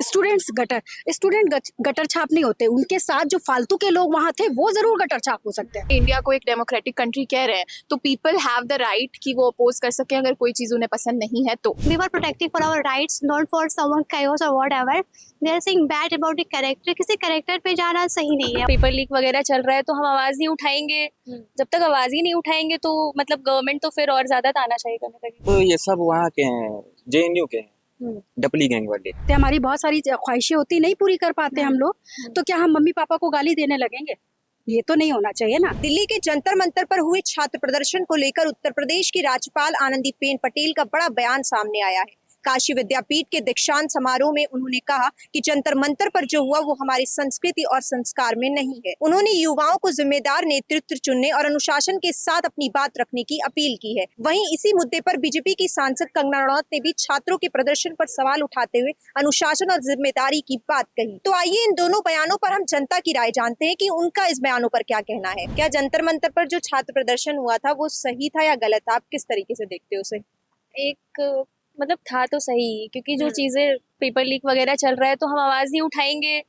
Student gutter छाप नहीं होते, उनके साथ जो फालतू के लोग वहाँ थे वो जरूर गटर छाप हो सकते हैं। इंडिया को एक डेमोक्रेटिक कंट्री कह रहे हैं तो पीपल हैव द राइट कि वो अपोज कर सके अगर कोई चीज उन्हें पसंद नहीं है तो। We were protecting for our rights, not for someone chaos or whatever. They are saying bad about the character. किसी कैरेक्टर पे जाना सही नहीं है। पेपर लीक वगैरह चल रहा है तो हम आवाज नहीं उठाएंगे। जब तक आवाज ही नहीं उठाएंगे तो मतलब गवर्नमेंट तो फिर और ज्यादा तानाशाही करने लगेगी। तो ये सब वहाँ के हैं, जेएनयू के हैं, डपली गैंग वाले। तो हमारी बहुत सारी ख्वाहिशें होती नहीं पूरी कर पाते हम लोग, तो क्या हम मम्मी पापा को गाली देने लगेंगे? ये तो नहीं होना चाहिए ना। दिल्ली के जंतर मंतर पर हुए छात्र प्रदर्शन को लेकर उत्तर प्रदेश की राज्यपाल आनंदीबेन पटेल का बड़ा बयान सामने आया है। काशी विद्यापीठ के दीक्षांत समारोह में उन्होंने कहा कि जंतर मंतर पर जो हुआ वो हमारी संस्कृति और संस्कार में नहीं है। उन्होंने युवाओं को जिम्मेदार नेतृत्व चुनने और अनुशासन के साथ अपनी बात रखने की अपील की है। वहीं इसी मुद्दे पर बीजेपी की सांसद कंगना रणौत ने भी छात्रों के प्रदर्शन पर सवाल उठाते हुए अनुशासन और जिम्मेदारी की बात कही। तो आइए इन दोनों बयानों पर हम जनता की राय जानते हैं कि उनका इस बयानों पर क्या कहना है। क्या जंतर मंतर पर जो छात्र प्रदर्शन हुआ था वो सही था या गलत था? आप किस तरीके से देखते हो उसे? एक मतलब था तो सही, क्योंकि जो चीजें पेपर लीक वगैरह चल रहा है तो हम आवाज नहीं उठाएंगे।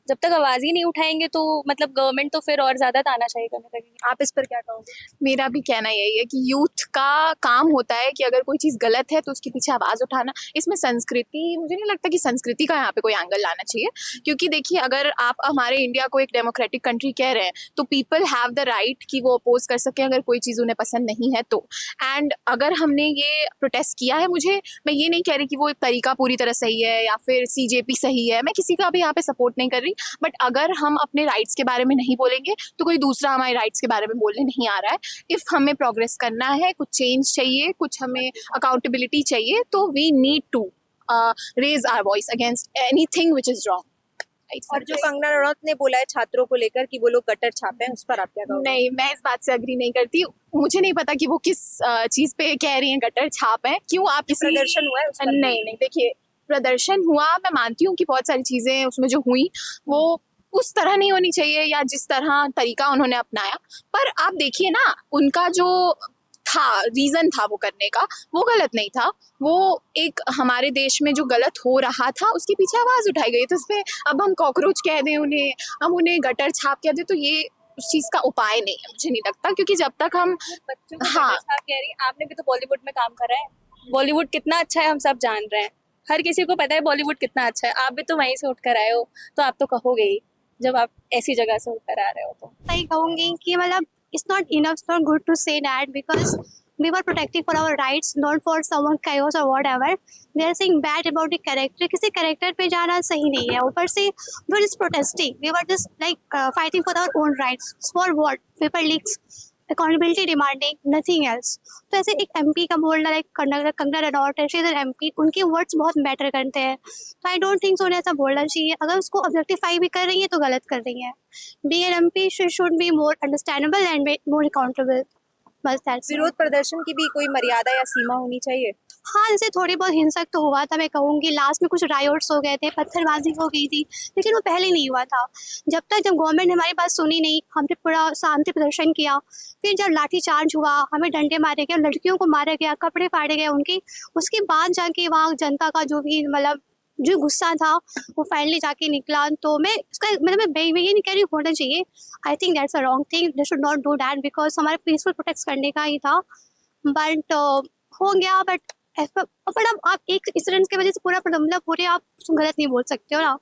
जब तक आवाज ही नहीं उठाएंगे तो मतलब गवर्नमेंट तो फिर और ज्यादा तानाशाही करने लगेगी। आप इस पर क्या कहोगे? मेरा भी कहना यही है कि यूथ का काम होता है कि अगर कोई चीज़ गलत है तो उसके पीछे आवाज़ उठाना। इसमें संस्कृति, मुझे नहीं लगता कि संस्कृति का यहाँ पे कोई एंगल लाना चाहिए, क्योंकि देखिए अगर आप हमारे इंडिया को एक डेमोक्रेटिक कंट्री कह रहे हैं तो पीपल हैव द राइट कि वो अपोज कर सके अगर कोई चीज़ उन्हें पसंद नहीं है तो। एंड अगर हमने ये प्रोटेस्ट किया है, मैं ये नहीं कह रही कि वो तरीका पूरी तरह सही है या फिर सीजेपी सही है, मैं किसी का भी यहाँ पे सपोर्ट नहीं कर रही, बट अगर हम अपने राइट्स के बारे में नहीं बोलेंगे तो कोई दूसरा हमारे राइट्स के बारे में बोलने नहीं आ रहा है। इफ हमें प्रोग्रेस करना है, कुछ चेंज चाहिए, कुछ हमें अकाउंटेबिलिटी चाहिए, तो we need to raise our voice against anything which is wrong. और जो कंगना रणौत ने बोला है छात्रों को लेकर कि वो लोग गटर छापे हैं, उस पर आप क्या कहोगे? नहीं, मैं इस बात से अग्री नहीं करती। मुझे नहीं पता कि वो किस चीज पे कह रही हैं गटर छाप है। क्यों आप किसी प्रदर्शन हुआ है उस पर? नहीं, देखिए प्रदर्शन हुआ, मैं मानती हूँ कि बहुत सारी चीजें उसमें जो हुई वो उस तरह नहीं होनी चाहिए या जिस तरह तरीका उन्होंने अपनाया, पर आप देखिए ना उनका जो था रीजन था वो करने का, वो गलत नहीं था। वो एक हमारे देश में जो गलत हो रहा था उसके पीछे आवाज उठाई गई, तो इसमें अब हम कॉकरोच कह दें उन्हें, हम उन्हें गटर छाप कह दें, तो ये उस चीज का उपाय नहीं है, मुझे नहीं लगता। क्योंकि जब तक हम बच्चों को छाप कह रही हैं, आपने भी तो बॉलीवुड में काम करा है। बॉलीवुड कितना अच्छा है हम सब जान रहे हैं, हर किसी को पता है बॉलीवुड कितना अच्छा है। आप भी तो वहीं से उठ कर आए हो, तो आप तो कहोगे ही जब आप ऐसी जगह से उठ कर आ रहे हो तो। सही कहूंगी कि मतलब it's not enough, it's not good to say that because we were protecting for our rights, not for someone chaos or whatever. They are saying bad about the character. किसी कैरेक्टर पे जाना सही नहीं है। ऊपर से we were just protesting, we were just like fighting for our own rights. For what? Paper leaks, accountability demanding, nothing else. तो ऐसे एक MP का बोलना, like Kangana Ranaut, she is an MP, उनके वर्ड्स बहुत मैटर करते हैं। तो आई डोंट थिंक सो उन्हें ऐसा बोलना चाहिए। अगर उसको ऑब्जेक्टिफाई भी कर रही है तो गलत कर रही है। Being an MP should be more understandable and more accountable. बस that's विरोध प्रदर्शन की भी कोई मर्यादा या सीमा होनी चाहिए? हाँ, जैसे थोड़ी बहुत हिंसक तो हुआ था, मैं कहूँगी लास्ट में कुछ रायोट्स हो गए थे, पत्थरबाजी हो गई थी, लेकिन वो पहले नहीं हुआ था। जब गवर्नमेंट ने हमारी बात सुनी नहीं, हमने पूरा शांति प्रदर्शन किया, फिर जब लाठीचार्ज हुआ, हमें डंडे मारे गए, लड़कियों को मारा गया, कपड़े फाड़े गए उनके, उसके बाद जाके वहाँ जनता का जो भी मतलब जो गुस्सा था वो फाइनली जाके निकला। तो मैं इसका मतलब मैं ये नहीं कह रही होना चाहिए, I think that's a wrong thing, they should not do that because हमारे पीसफुल प्रोटेक्ट करने का ही था, बट हो गया। बट अब आप एक इंसिडेंट की वजह से मतलब पूरे आप गलत नहीं बोल सकते हो ना।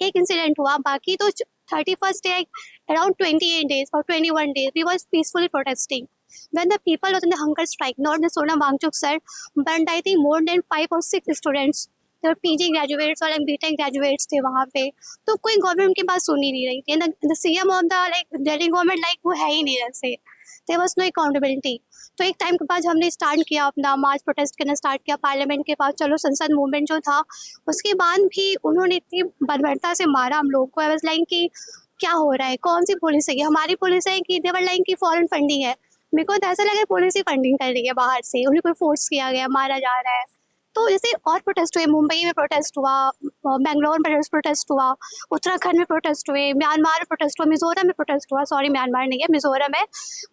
एक इंसिडेंट हुआ, बाकी तो 31st day around 28 days or 21 days we was peacefully protesting when the people was in the hunger strike, not the Sonam Wangchuk sir, but I think more than 5 or 6 students, they were PG graduates और BTech graduates थे वहाँ पे। तो कोई government उनकी बात सुन ही नहीं रही थी। the CM of the like Delhi government like वो है ही नहीं ऐसे, there was no accountability। तो एक टाइम के बाद हमने स्टार्ट किया अपना मार्च प्रोटेस्ट करना स्टार्ट किया पार्लियामेंट के पास, चलो संसद मूवमेंट जो था, उसके बाद भी उन्होंने इतनी बर्बरता से मारा हम लोग को। आई वाज लाइक कि क्या हो रहा है, कौन सी पुलिस है, हमारी पुलिस है कि देवर लाइन की फॉरेन फंडिंग है। मेरे को तो ऐसा लगा पुलिस ही फंडिंग कर रही है बाहर से, उन्हें कोई फोर्स किया गया, मारा जा रहा है। तो जैसे और प्रोटेस्ट हुए, मुंबई में प्रोटेस्ट हुआ, बेंगलोर में प्रोटेस्ट हुआ, उत्तराखंड में प्रोटेस्ट हुए, म्यांमार में प्रोटेस्ट हुआ, मिजोरम में प्रोटेस्ट हुआ, सॉरी म्यांमार नहीं है, मिजोरम में।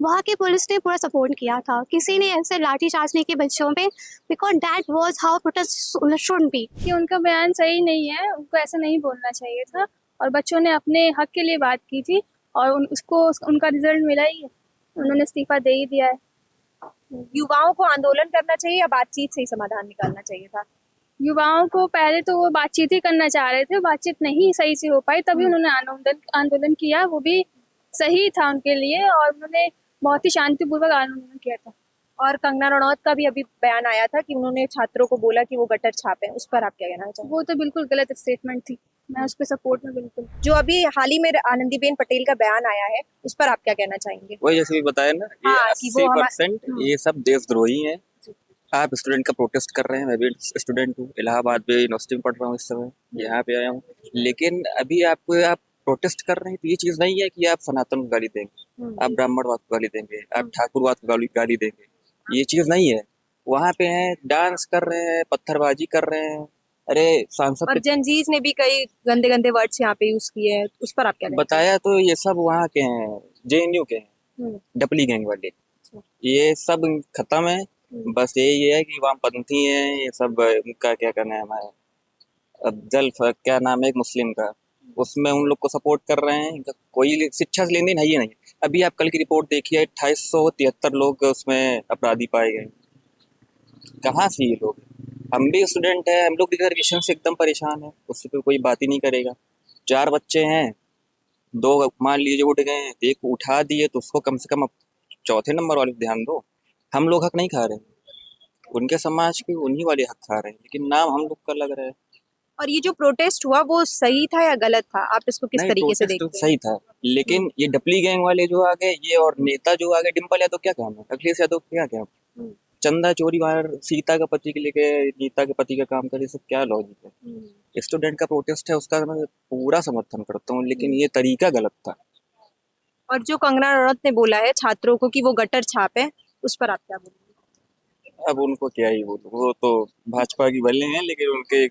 वहाँ की पुलिस ने पूरा सपोर्ट किया था, किसी ने ऐसे लाठीचार्ज नहीं किया बच्चों पे, because that was how protest should be. कि उनका बयान सही नहीं है, उनको ऐसा नहीं बोलना चाहिए था, और बच्चों ने अपने हक के लिए बात की थी और उसको उनका रिजल्ट मिला ही है, उन्होंने इस्तीफा दे ही दिया है। युवाओं को आंदोलन करना चाहिए या बातचीत से ही समाधान निकालना चाहिए था? युवाओं को पहले तो वो बातचीत ही करना चाह रहे थे, बातचीत नहीं सही से हो पाई, तभी उन्होंने आंदोलन किया, वो भी सही था उनके लिए, और उन्होंने बहुत ही शांतिपूर्वक आंदोलन किया था। और कंगना रनौत का भी अभी बयान आया था कि उन्होंने छात्रों को बोला कि वो गटर छापे, उस पर आप क्या कहना चाहेंगे? वो तो बिल्कुल गलत स्टेटमेंट थी, मैं उसके सपोर्ट में बिल्कुल। जो अभी हाल ही में आनंदीबेन पटेल का बयान आया है, उस पर आप क्या कहना चाहेंगे? वही जैसे भी बताया ना, ये हाँ, कि वो 80% ये सब देशद्रोही हैं। आप स्टूडेंट का प्रोटेस्ट कर रहे हैं, मैं भी स्टूडेंट हूँ, इलाहाबाद में यूनिवर्सिटी में पढ़ रहा हूँ इस समय, यहाँ पे आया हूँ। लेकिन अभी आप प्रोटेस्ट कर रहे हैं तो ये चीज नहीं है कि आप सनातन को गाली देंगे, आप ब्राह्मणवाद को गाली देंगे, आप ठाकुरवाद को गाली देंगे, ये चीज नहीं है। वहाँ पे हैं, डांस कर रहे हैं, पत्थरबाजी कर रहे हैं। अरे सांसद और जेनजीज ने भी कई गंदे गंदे वर्ड्स यहाँ पे यूज किए हैं, उस पर आप क्या कहना बताया तो ये सब वहाँ के हैं, जेएनयू के हैं, चाहेंगे? डपली गैंग वाले, ये सब खत्म है। बस यही है कि वामपंथी हैं ये सब, उनका क्या करना है हमारे अफजल क्या नाम है एक मुस्लिम का, उसमें उन लोग को सपोर्ट कर रहे हैं। इनका कोई शिक्षा से लेन देन है ही नहीं। अभी आप कल की रिपोर्ट देखिए, 2873 लोग उसमें अपराधी पाए गए। कहाँ से ये लोग? हम भी स्टूडेंट हैं, हम लोग रिजर्वेशन से एकदम परेशान है, उससे तो कोई बात ही नहीं करेगा। 4 बच्चे हैं, 2 मान लीजिए उठ गए, एक उठा दिए तो उसको कम से कम चौथे नंबर वाले पे ध्यान दो। हम लोग हक नहीं खा रहे हैं, उनके समाज के उन्हीं वाले हक खा रहे हैं, लेकिन नाम हम लोग का लग रहा है। और ये जो प्रोटेस्ट हुआ वो सही था या गलत था? आप इसको किस नहीं, तरीके से protest तो देखते हैं? सही था, लेकिन ये डपली गैंग वाले जो आ गए, ये और नेता जो आ गए, डिम्पल यादव क्या काम है, अखिलेश यादव क्या क्या चंदा चोरी वार सीता का पति के लेके नीता के पति का काम करे, सब क्या लॉजिक है? स्टूडेंट का प्रोटेस्ट है, उसका मैं पूरा समर्थन करता हूँ, लेकिन ये तरीका गलत था। और जो कंगना रनौत ने बोला है छात्रों को कि वो गटर छापे, उस पर आप क्या बोलेंगे? अब उनको क्या ही बोलूं, वो तो भाजपा की बल्ले हैं, लेकिन उनके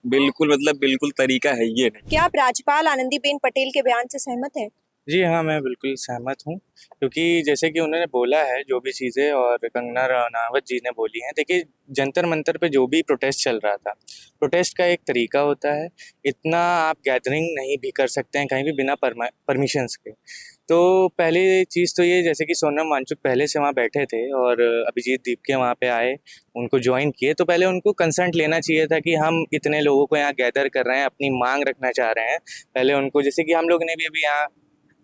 बिल्कुल तरीका है ये नहीं। क्या आप राज्यपाल आनंदीबेन पटेल के बयान से सहमत हैं? जी हाँ, मैं बिल्कुल सहमत हूँ, क्योंकि जैसे कि उन्होंने बोला है जो भी चीज़ें, और कंगना रनावत जी ने बोली हैं। देखिए, जंतर मंतर पे जो भी प्रोटेस्ट चल रहा था, प्रोटेस्ट का एक तरीका होता है, इतना आप गैदरिंग नहीं भी कर सकते हैं कहीं भी बिना परमिशंस के। तो पहली चीज़ तो ये, जैसे कि सोनम वांगचुक पहले से वहाँ बैठे थे और अभिजीत दीपके वहाँ पे आए, उनको ज्वाइन किए, तो पहले उनको कंसर्ट लेना चाहिए था कि हम इतने लोगों को यहाँ गैदर कर रहे हैं, अपनी मांग रखना चाह रहे हैं। पहले उनको, जैसे कि हम लोग ने भी अभी यहाँ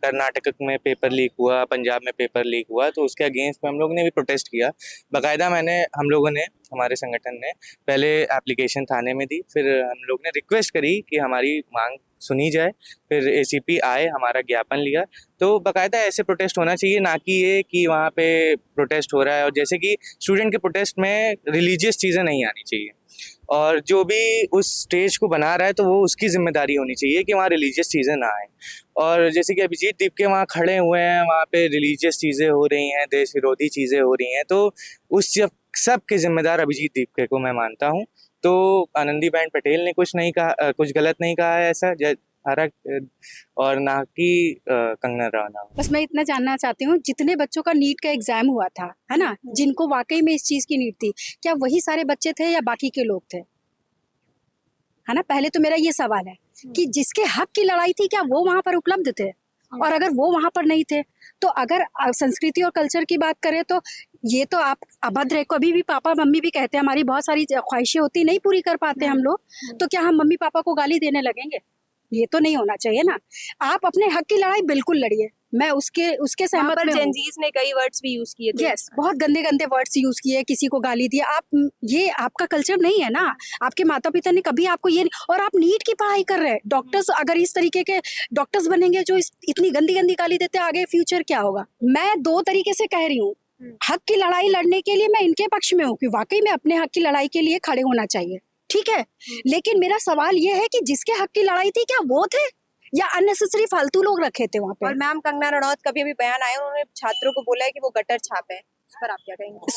कर्नाटक में पेपर लीक हुआ, पंजाब में पेपर लीक हुआ, तो उसके अगेंस्ट में हम लोगों ने भी प्रोटेस्ट किया। बाकायदा हम लोगों ने, हमारे संगठन ने पहले एप्लीकेशन थाने में दी, फिर हम लोग ने रिक्वेस्ट करी कि हमारी मांग सुनी जाए, फिर एसीपी आए, हमारा ज्ञापन लिया। तो बाकायदा ऐसे प्रोटेस्ट होना चाहिए, ना कि ये कि वहाँ पे प्रोटेस्ट हो रहा है। और जैसे कि स्टूडेंट के प्रोटेस्ट में रिलीजियस चीज़ें नहीं आनी चाहिए, और जो भी उस स्टेज को बना रहा है तो वो उसकी जिम्मेदारी होनी चाहिए कि वहाँ रिलीजियस चीज़ें ना आए। और जैसे कि अभिजीत दीपके वहाँ खड़े हुए हैं, वहाँ पे रिलीजियस चीज़ें हो रही हैं, देश विरोधी चीज़ें हो रही हैं, तो उस सब के जिम्मेदार अभिजीत दीपके को मैं मानता हूँ। तो आनंदीबेन पटेल ने कुछ नहीं कहा, कुछ गलत नहीं कहा है ऐसा, और ना कि कंगना रनावत। बस मैं इतना जानना चाहती हूँ, जितने बच्चों का नीट का एग्जाम हुआ था, है ना, जिनको वाकई में इस चीज की नीड थी, क्या वही सारे बच्चे थे या बाकी के लोग थे? है ना, पहले तो मेरा ये सवाल है कि जिसके हक की लड़ाई थी, क्या वो वहां पर उपलब्ध थे? और अगर वो वहां पर नहीं थे, तो अगर संस्कृति और कल्चर की बात करें तो ये तो आप अभद्र है। कभी भी पापा मम्मी भी कहते हैं, हमारी बहुत सारी ख्वाहिशें होती, नहीं पूरी कर पाते हम लोग, तो क्या हम मम्मी पापा को गाली देने लगेंगे? ये तो नहीं होना चाहिए ना। आप अपने हक की लड़ाई बिल्कुल लड़िए, मैं उसके सहमत में हूँ। जेनजीज ने कई वर्ड्स भी यूज किए थे। यस, बहुत गंदे गंदे वर्ड्स यूज किए, किसी को गाली दिया। आप, ये आपका कल्चर नहीं है ना, आपके माता पिता ने कभी आपको ये नहीं। और आप नीट की पढ़ाई कर रहे हैं, डॉक्टर्स अगर इस तरीके के डॉक्टर्स बनेंगे जो इतनी गंदी गंदी गाली देते हैं, आगे फ्यूचर क्या होगा? मैं 2 तरीके से कह रही हूँ, हक की लड़ाई लड़ने के लिए मैं इनके पक्ष में हूँ कि वाकई में अपने हक की लड़ाई के लिए खड़े होना चाहिए, ठीक है। लेकिन मेरा सवाल ये है कि जिसके हक की लड़ाई थी, क्या वो थे या अननेसेसरी फालतू लोग रखे थे वहाँ पे? और मैम कंगना रनौत का भी अभी बयान आया, उन्होंने छात्रों को बोला है कि वो गटर छापे, इस पर आप क्या कहेंगे?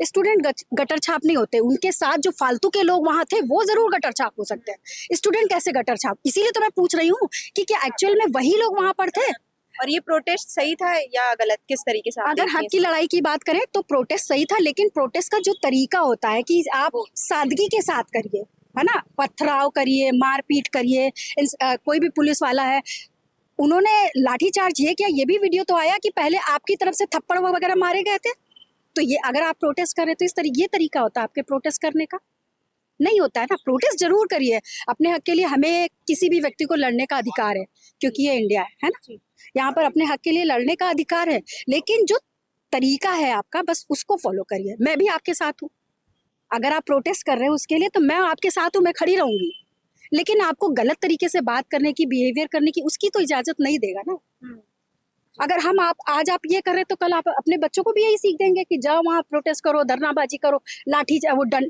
स्टूडेंट गटर छाप नहीं होते, उनके साथ जो फालतू के लोग वहां थे वो जरूर गटर छाप हो सकते हैं, स्टूडेंट कैसे गटर छाप? इसीलिए तो मैं पूछ रही हूँ कि क्या एक्चुअल में वही लोग वहां पर थे? और ये प्रोटेस्ट सही था या गलत, किस तरीके से आप अगर देखती हक हैं की लड़ाई की बात करें तो प्रोटेस्ट सही था, लेकिन प्रोटेस्ट का जो तरीका होता है कि आप सादगी के साथ करिए, है ना, पथराव करिए, मारपीट करिए, कोई भी पुलिस वाला है, उन्होंने लाठीचार्ज ये किया, ये भी वीडियो तो आया कि पहले आपकी तरफ से थप्पड़ वगैरह मारे गए थे। तो ये अगर आप प्रोटेस्ट कर रहे तो ये तरीका होता है आपके प्रोटेस्ट करने का? नहीं होता है ना। प्रोटेस्ट जरूर करिए अपने हक के लिए, हमें किसी भी व्यक्ति को लड़ने का अधिकार है क्योंकि ये इंडिया है ना, यहाँ पर अपने हक के लिए लड़ने का अधिकार है, लेकिन जो तरीका है आपका बस उसको फॉलो करिए। मैं भी आपके साथ हूँ, अगर आप प्रोटेस्ट कर रहे हो उसके लिए तो मैं आपके साथ हूँ, मैं खड़ी रहूंगी, लेकिन आपको गलत तरीके से बात करने की, बिहेवियर करने की, उसकी तो इजाजत नहीं देगा ना। अगर आज आप ये कर रहे तो कल आप अपने बच्चों को भी यही सीख देंगे कि जाओ वहाँ प्रोटेस्ट करो, धरनाबाजी करो,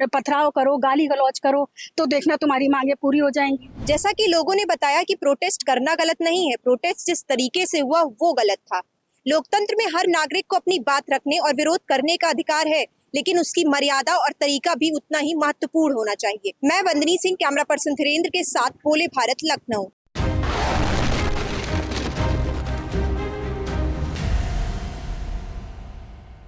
पथराव करो, गाली गलौज करो, तो देखना तुम्हारी मांगे पूरी हो जाएंगी। जैसा कि लोगों ने बताया कि प्रोटेस्ट करना गलत नहीं है, प्रोटेस्ट जिस तरीके से हुआ वो गलत था। लोकतंत्र में हर नागरिक को अपनी बात रखने और विरोध करने का अधिकार है, लेकिन उसकी मर्यादा और तरीका भी उतना ही महत्वपूर्ण होना चाहिए। मैं वंदनी सिंह, कैमरा पर्सन धीरेन्द्र के साथ, भोले भारत, लखनऊ।